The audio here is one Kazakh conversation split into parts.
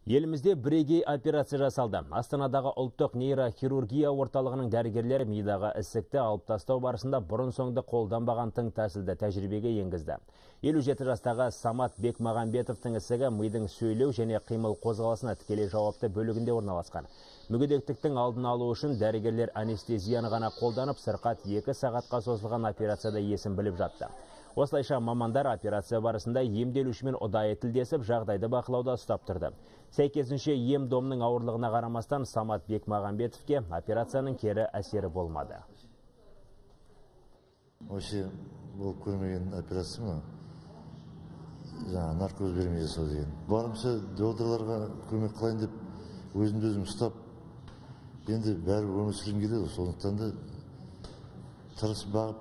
Елімізде бірегей операция жасалды. Астанадағы ұлттық нейрохирургия орталығының дәрігерлері мидағы ісікті алып тастау барысында бұрын-соңды қолданбаған тың тәсілді тәжірибеге енгізді. 57 жастағы Самат Бекмағамбетовтың ісігі мидың сөйлеу және қимыл қозғалысына тікелей жауапты бөлігінде орналасқан. Мүгедектіктің алдын алу үшін дәрігерлер анестезияны ғана қолданып, сырқат 2 сағатқа созылған операцияда есін біліп жатты. Осылайша мамандар операция барысында емделушімен ұдайы тілдесіп, жағдайды бақылауда ұстап тұрды. Сәйкесінше ем-домның ауырлығына қарамастан Самат Бекмағамбетовке операцияның кері әсері болмады. Вообще болып көрмеген операция ма? Наркоз бермей жасау деген. Барымша докторларға көмек қылайын деп, өзімді өзім ұстап, енді бәрі өмір сүргім келеді. Сондықтан да тырысып бағып,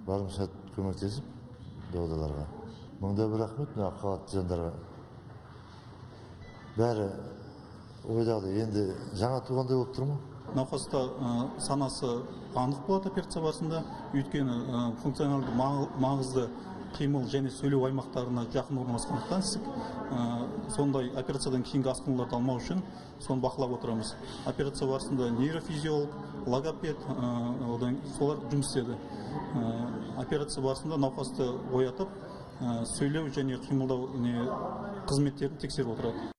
барымша көмектесіп докторларға. Мыңда бір рахмет, қалатты жандарға. Бәрі ойдағыдай, енді жаңа туғандай болып тұр ма? Науқаста санасы анық болады операция барысында, өйткені функционалды маңызды қимыл және сөйлеу аймақтарына жақын орналасқандықтан сондай операциядан кейінгі асқынуларды алмау үшін соны бақылап отырамыз. Операция барысында нейрофизиолог, логопед, солар жұмыс істеді. Операция барысында науқасты оятып, сөйлеу және қимылдау қызметтерін тексеріп отырады.